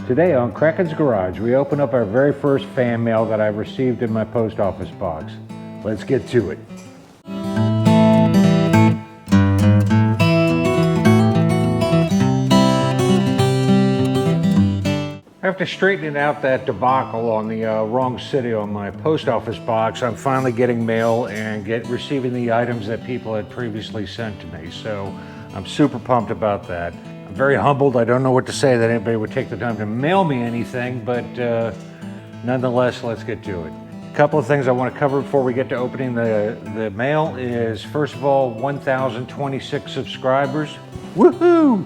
Today on Kraken's Garage, we open up our very first fan mail that I received in my post office box. Let's get to it. After straightening out that debacle on the wrong city on my post office box, I'm finally getting mail and receiving the items that people had previously sent to me. So I'm super pumped about that. I'm very humbled. I don't know what to say that anybody would take the time to mail me anything, but nonetheless, let's get to it. A couple of things I want to cover before we get to opening the mail is, first of all, 1,026 subscribers. Woohoo!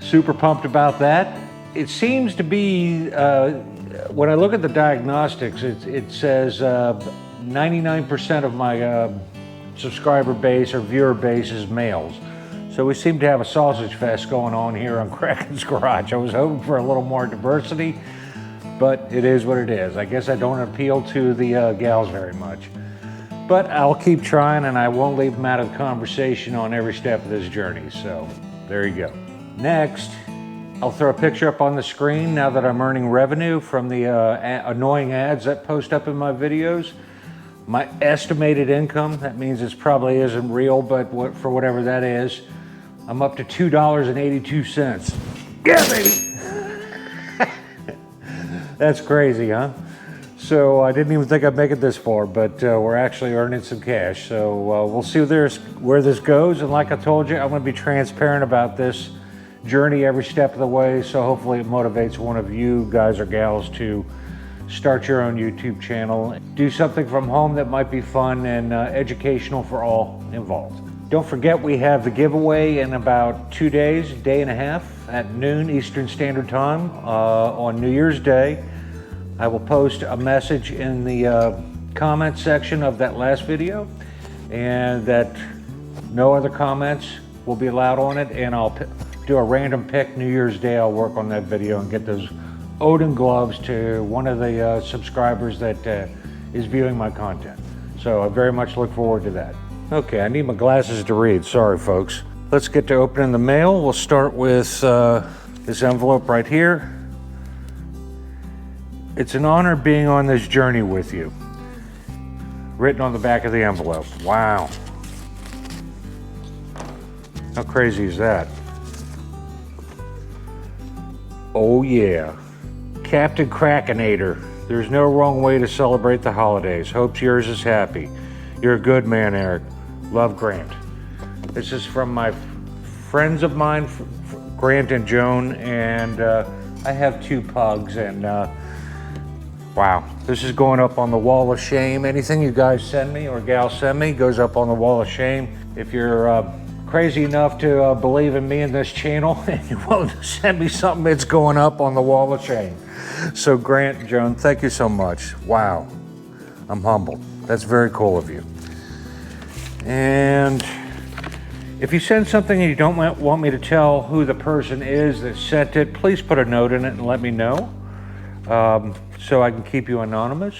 Super pumped about that. It seems to be, when I look at the diagnostics, it says 99% of my subscriber base or viewer base is males. So we seem to have a sausage fest going on here on Kraken's Garage. I was hoping for a little more diversity, but it is what it is. I guess I don't appeal to the gals very much. But I'll keep trying, and I won't leave them out of the conversation on every step of this journey. So there you go. Next, I'll throw a picture up on the screen now that I'm earning revenue from the annoying ads that post up in my videos. My estimated income, that means it probably isn't real, but for whatever that is, I'm up to $2.82. Yeah, baby! That's crazy, huh? So I didn't even think I'd make it this far, but we're actually earning some cash. So we'll see where this goes. And like I told you, I'm going to be transparent about this journey every step of the way, so hopefully it motivates one of you guys or gals to start your own YouTube channel. Do something from home that might be fun and educational for all involved. Don't forget, we have the giveaway in about 2 days, day and a half, at noon Eastern Standard Time on New Year's Day. I will post a message in the comment section of that last video, and that no other comments will be allowed on it, and I'll do a random pick New Year's Day. I'll work on that video and get those Odin gloves to one of the subscribers that is viewing my content. So I very much look forward to that. Okay, I need my glasses to read. Sorry, folks. Let's get to opening the mail. We'll start with this envelope right here. It's an honor being on this journey with you. Written on the back of the envelope. Wow. How crazy is that? Oh yeah. Captain Krakenator. There's no wrong way to celebrate the holidays. Hopes yours is happy. You're a good man, Eric. Love, Grant. This is from my friends of mine, Grant and Joan, and I have 2 pugs, and wow. This is going up on the wall of shame. Anything you guys send me or gals send me goes up on the wall of shame. If you're crazy enough to believe in me and this channel and you're willing to send me something, it's going up on the wall of shame. So Grant and Joan, thank you so much. Wow, I'm humbled. That's very cool of you. And if you send something and you don't want me to tell who the person is that sent it, please put a note in it and let me know, so I can keep you anonymous.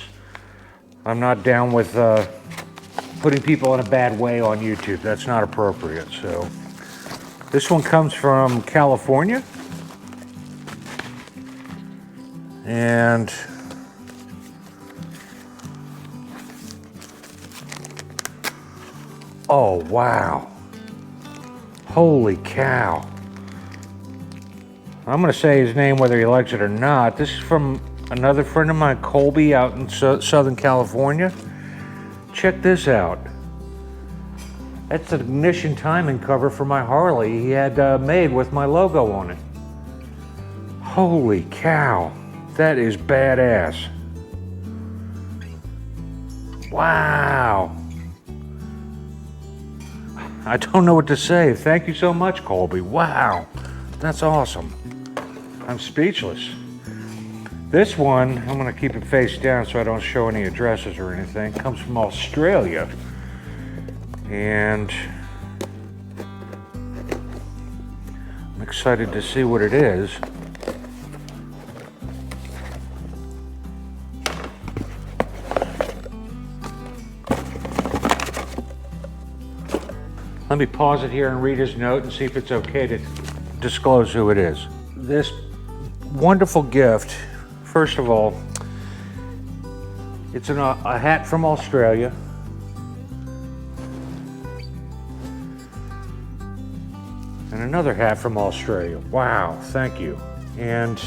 I'm not down with putting people in a bad way on YouTube. That's not appropriate. So this one comes from California, and oh wow, holy cow. I'm gonna say his name whether he likes it or not. This is from another friend of mine, Colby, out in Southern California. Check this out. That's the ignition timing cover for my Harley he had made with my logo on it. Holy cow, that is badass. Wow. I don't know what to say. Thank you so much, Colby. Wow, that's awesome. I'm speechless. This one, I'm gonna keep it face down so I don't show any addresses or anything, comes from Australia. And I'm excited to see what it is. Let me pause it here and read his note and see if it's okay to disclose who it is. This wonderful gift. First of all, it's a hat from Australia. And another hat from Australia. Wow, thank you. And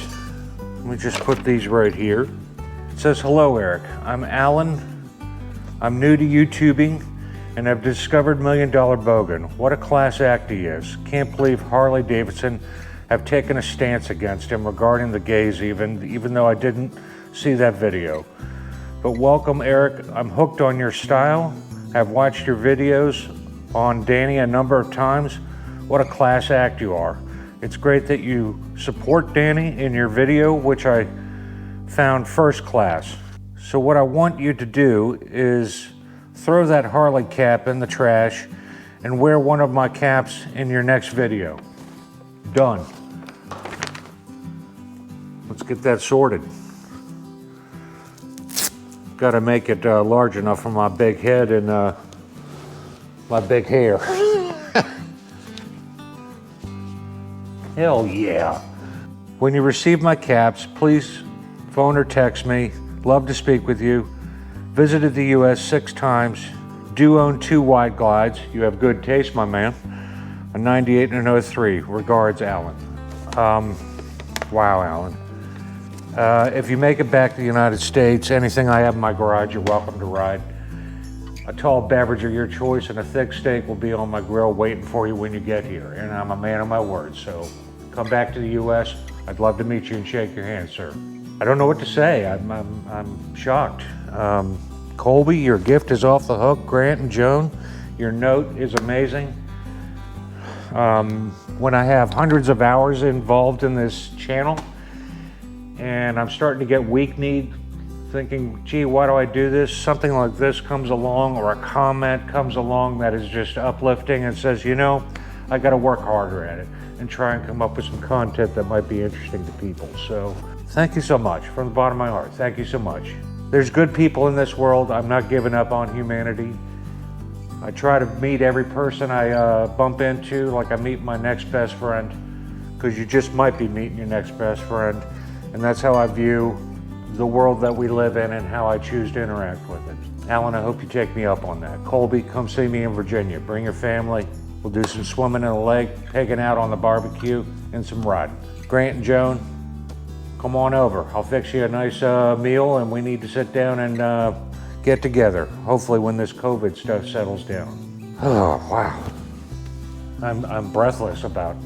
let me just put these right here. It says, "Hello, Eric. I'm Alan. I'm new to YouTubing and I've discovered $1 Million Bogan. What a class act he is. Can't believe Harley-Davidson have taken a stance against him regarding the gays even though I didn't see that video. But welcome, Eric. I'm hooked on your style. I've watched your videos on Danny a number of times. What a class act you are. It's great that you support Danny in your video, which I found first class. So what I want you to do is throw that Harley cap in the trash and wear one of my caps in your next video. Done. Let's get that sorted. Got to make it large enough for my big head and my big hair. Hell yeah. When you receive my caps, please phone or text me. Love to speak with you. Visited the US 6 times. Do own 2 wide glides. You have good taste, my man. A 98 and an 03. Regards, Alan. Wow, Alan. If you make it back to the United States, anything I have in my garage, you're welcome to ride. A tall beverage of your choice and a thick steak will be on my grill waiting for you when you get here. And I'm a man of my word, so come back to the US. I'd love to meet you and shake your hand, sir. I don't know what to say. I'm shocked. Colby, your gift is off the hook. Grant and Joan, your note is amazing. When I have hundreds of hours involved in this channel, and I'm starting to get weak-kneed, thinking, gee, why do I do this? Something like this comes along, or a comment comes along that is just uplifting and says, you know, I got to work harder at it and try and come up with some content that might be interesting to people. So thank you so much from the bottom of my heart. Thank you so much. There's good people in this world. I'm not giving up on humanity. I try to meet every person I bump into like I meet my next best friend, because you just might be meeting your next best friend. And that's how I view the world that we live in and how I choose to interact with it. Alan, I hope you take me up on that. Colby, come see me in Virginia. Bring your family. We'll do some swimming in the lake, pigging out on the barbecue, and some riding. Grant and Joan, come on over. I'll fix you a nice meal, and we need to sit down and get together, hopefully when this COVID stuff settles down. Oh, wow. I'm breathless about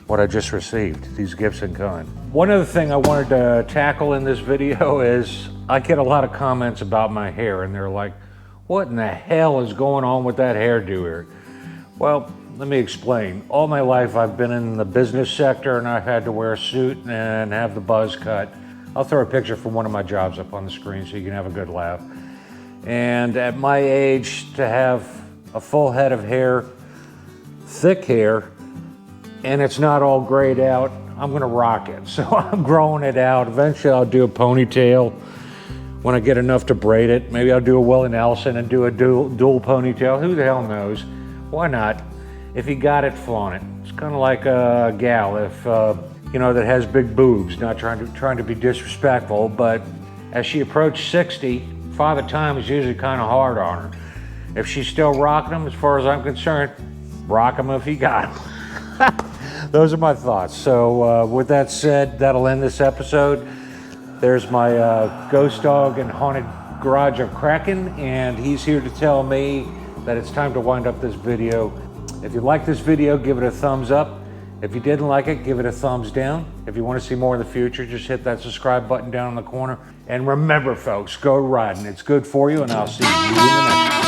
what I just received, these gifts in kind. One other thing I wanted to tackle in this video is I get a lot of comments about my hair, and they're like, what in the hell is going on with that hairdo here? Well, let me explain. All my life I've been in the business sector, and I've had to wear a suit and have the buzz cut. I'll throw a picture from one of my jobs up on the screen so you can have a good laugh. And at my age, to have a full head of hair, thick hair, and it's not all grayed out, I'm gonna rock it. So I'm growing it out. Eventually I'll do a ponytail when I get enough to braid it. Maybe I'll do a Willie Nelson and do a dual ponytail. Who the hell knows? Why not? If you got it, flaunt it. It's kind of like a gal, if you know, that has big boobs. Not trying to be disrespectful, but as she approached 60, Father Time is usually kind of hard on her. If she's still rocking them, as far as I'm concerned, rock them if you got them. Those are my thoughts. So with that said, that'll end this episode. There's my ghost dog and haunted garage of Kraken, and he's here to tell me that it's time to wind up this video. If you like this video, give it a thumbs up. If you didn't like it, give it a thumbs down. If you want to see more in the future, just hit that subscribe button down in the corner. And remember, folks, go riding. It's good for you, and I'll see you in the next one.